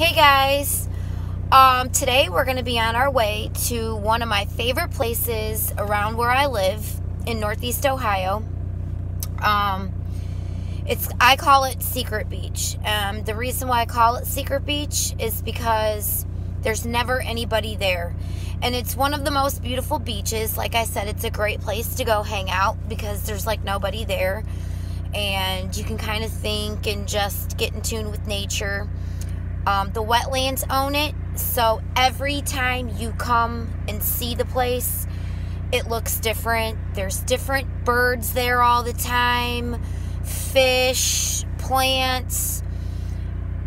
Hey guys, today we're going to be on our way to one of my favorite places around where I live in Northeast Ohio. I call it Secret Beach. The reason why I call it Secret Beach is because there's never anybody there. And it's one of the most beautiful beaches. Like I said, it's a great place to go hang out because there's like nobody there. And you can kind of think and just get in tune with nature. The wetlands own it, so every time you come and see the place, it looks different. There's different birds there all the time, fish, plants.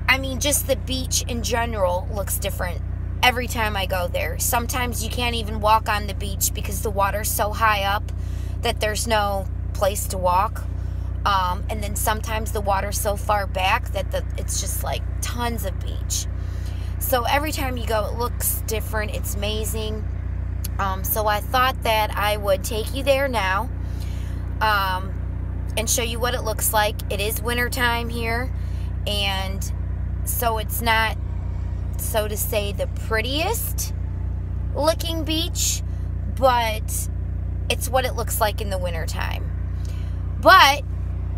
I mean, just the beach in general looks different every time I go there. Sometimes you can't even walk on the beach because the water's so high up that there's no place to walk. And then sometimes the water's so far back that it's just like tons of beach. So every time you go, it looks different. It's amazing. So I thought that I would take you there now and show you what it looks like. It is wintertime here, and so it's not, so to say, the prettiest looking beach, but it's what it looks like in the wintertime. But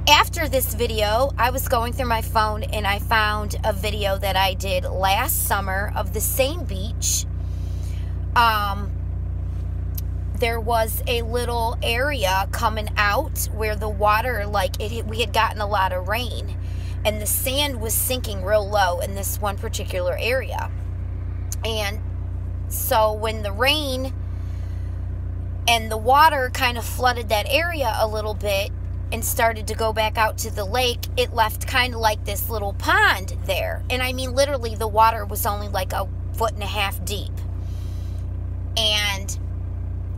after this video, I was going through my phone and I found a video that I did last summer of the same beach. There was a little area coming out where the water, we had gotten a lot of rain and the sand was sinking real low in this one particular area. And so when the rain and the water kind of flooded that area a little bit, and started to go back out to the lake, it left kind of like this little pond there. And I mean, literally, the water was only like 1.5 feet deep. And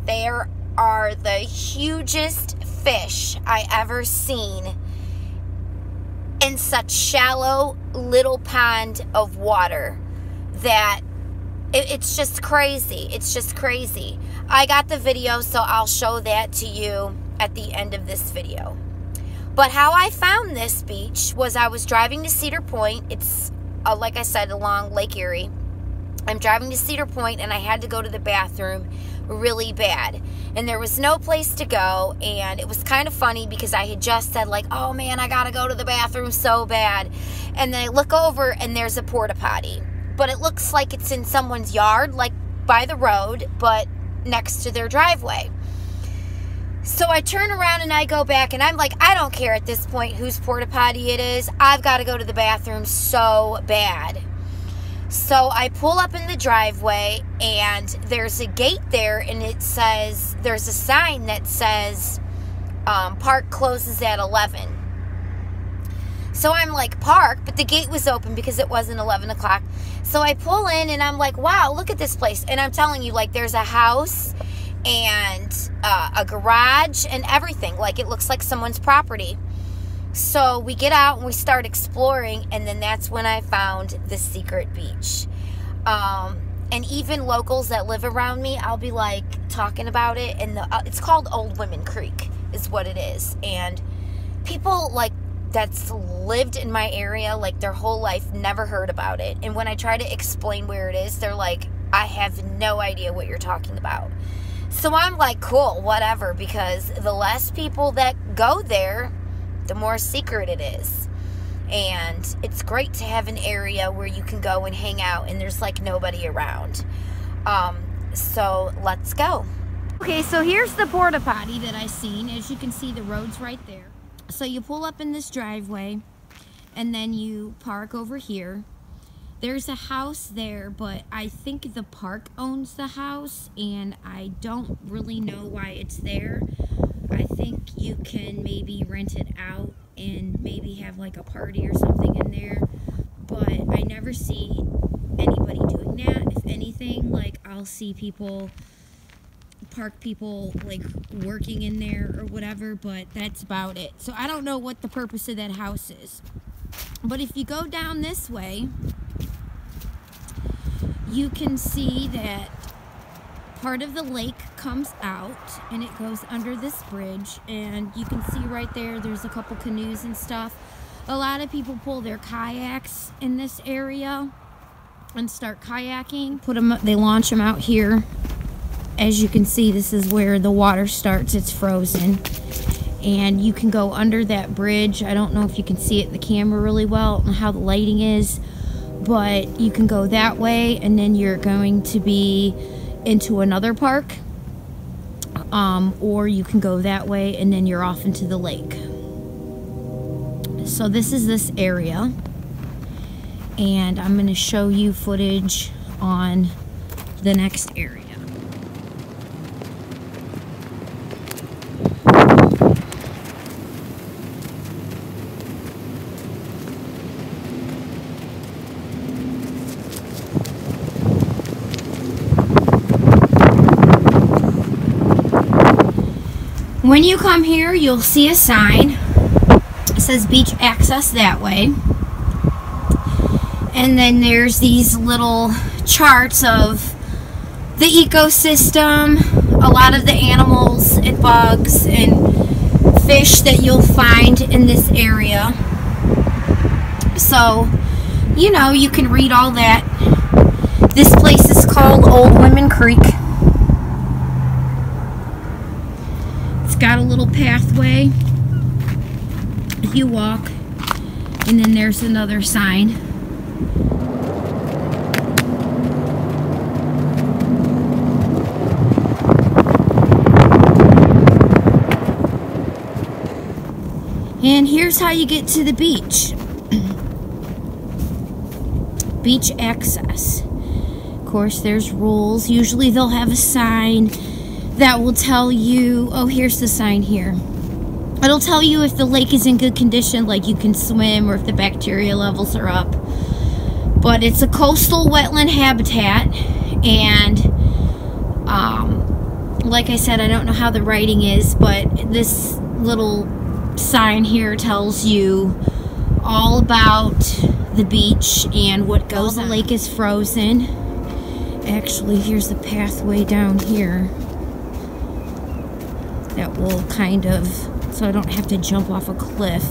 there are the hugest fish I ever seen in such shallow little pond of water that it's just crazy. It's just crazy. I got the video, so I'll show that to you at the end of this video. But how I found this beach was I was driving to Cedar Point. It's, like I said, along Lake Erie. I'm driving to Cedar Point and I had to go to the bathroom really bad. And there was no place to go, and it was kind of funny because I had just said like, oh man, I gotta go to the bathroom so bad. And then I look over and there's a porta potty. But it looks like it's in someone's yard, like by the road, but next to their driveway. So I turn around and I go back and I'm like, I don't care at this point whose porta potty it is. I've got to go to the bathroom so bad. So I pull up in the driveway and there's a gate there, and it says, there's a sign that says park closes at 11. So I'm like, park, but the gate was open because it wasn't 11 o'clock. So I pull in and I'm like, wow, look at this place. And I'm telling you, like, there's a house and a garage and everything. Like, it looks like someone's property. So we get out and we start exploring, and then that's when I found the Secret Beach. And even locals that live around me, I'll be like talking about it, and it's called Old Women Creek is what it is. And people like that's lived in my area like their whole life never heard about it. And when I try to explain where it is, they're like, I have no idea what you're talking about. So I'm like, cool, whatever, because the less people that go there, the more secret it is. And it's great to have an area where you can go and hang out and there's like nobody around. So let's go. Okay, so here's the porta potty that I seen. As you can see, the road's right there. So you pull up in this driveway and then you park over here. There's a house there, but I think the park owns the house, and I don't really know why it's there. I think you can maybe rent it out and maybe have like a party or something in there, but I never see anybody doing that. If anything, like, I'll see park people like working in there or whatever, but that's about it. So I don't know what the purpose of that house is. But if you go down this way, you can see that part of the lake comes out and it goes under this bridge, and you can see right there, there's a couple canoes and stuff. A lot of people pull their kayaks in this area. and start kayaking. They launch them out here. As you can see, this is where the water starts. It's frozen. And you can go under that bridge. I don't know if you can see it in the camera really well and how the lighting is, but you can go that way and then you're going to be into another park. Or you can go that way and then you're off into the lake. So this is this area. And I'm going to show you footage on the next area. When you come here, you'll see a sign. It says beach access that way. And then there's these little charts of the ecosystem, a lot of the animals and bugs and fish that you'll find in this area. So, you know, you can read all that. This place is called Old Women Creek. It's got a little pathway. You walk, and then there's another sign. And here's how you get to the beach. Beach access. Of course, there's rules. Usually they'll have a sign that will tell you, oh, here's the sign here. It'll tell you if the lake is in good condition, like you can swim, or if the bacteria levels are up. But it's a coastal wetland habitat, and like I said, I don't know how the writing is, but this little sign here tells you all about the beach and what goes on. The lake is frozen. Actually, here's the pathway down here that will kind of, so I don't have to jump off a cliff.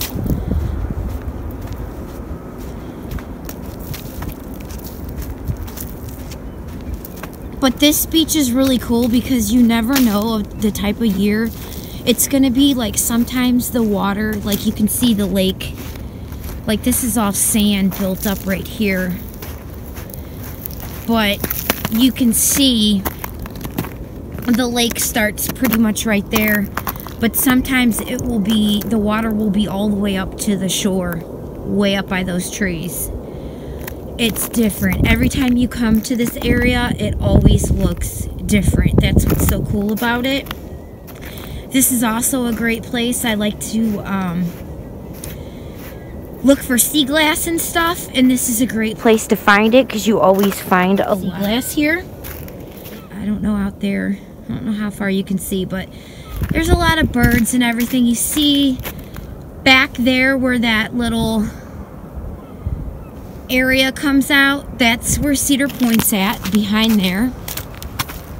But this beach is really cool because you never know the type of year it's gonna be. Like sometimes the water, like you can see the lake, like this is all sand built up right here. But you can see the lake starts pretty much right there. But sometimes it will be, the water will be all the way up to the shore, way up by those trees. It's different. Every time you come to this area, it always looks different. That's what's so cool about it. This is also a great place. I like to look for sea glass and stuff, and this is a great place to find it because you always find a sea glass here. I don't know out there. I don't know how far you can see, but there's a lot of birds and everything. You see back there where that little area comes out, that's where Cedar Point's at, behind there.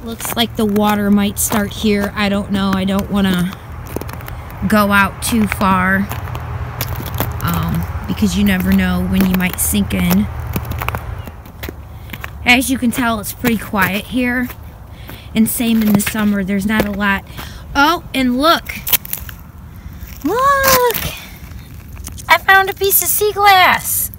Looks like the water might start here. I don't know. I don't want to go out too far because you never know when you might sink in. As you can tell, it's pretty quiet here. And same in the summer. There's not a lot. Oh, and look. Look! I found a piece of sea glass.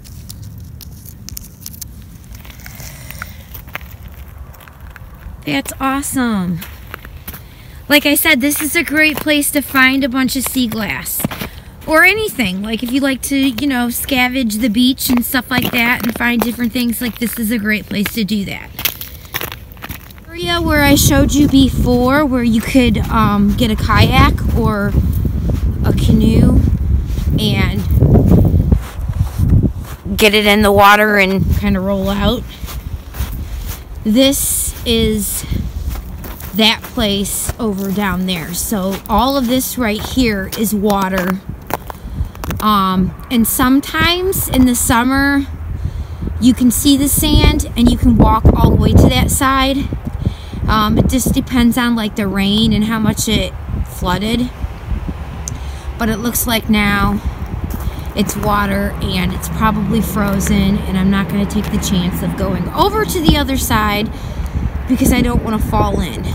That's awesome. Like I said, this is a great place to find a bunch of sea glass. Or anything. Like if you like to, you know, scavenge the beach and stuff like that and find different things, like this is a great place to do that. Area where I showed you before, where you could get a kayak or a canoe and get it in the water and kind of roll out. This is that place over down there. So all of this right here is water. And sometimes in the summer you can see the sand and you can walk all the way to that side. It just depends on like the rain and how much it flooded. But it looks like now it's water and it's probably frozen, and I'm not going to take the chance of going over to the other side because I don't want to fall in.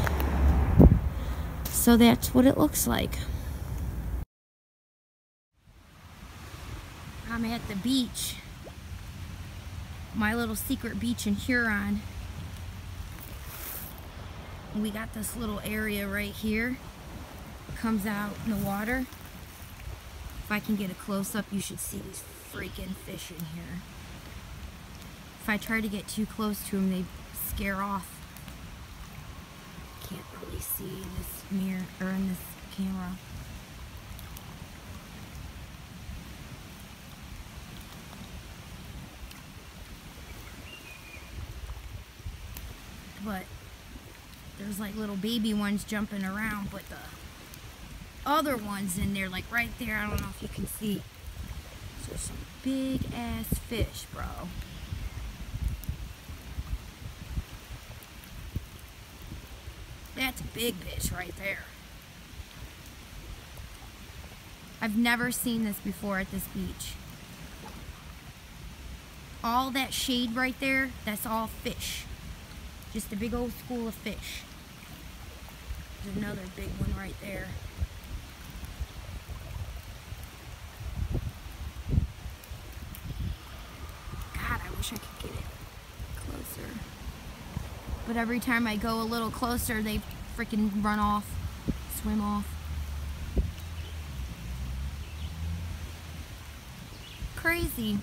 So that's what it looks like. I'm at the beach, my little secret beach in Huron. We got this little area right here, comes out in the water. If I can get a close-up, you should see these freaking fish in here. If I try to get too close to them, they scare off. Can't really see in this mirror or in this camera. But there's like little baby ones jumping around, but the other ones in there, like right there, I don't know if you can see. So some big ass fish, bro. That's a big fish right there. I've never seen this before at this beach. All that shade right there, that's all fish. Just a big old school of fish. There's another big one right there. God, I wish I could get it closer. But every time I go a little closer, they freaking run off, swim off. Crazy.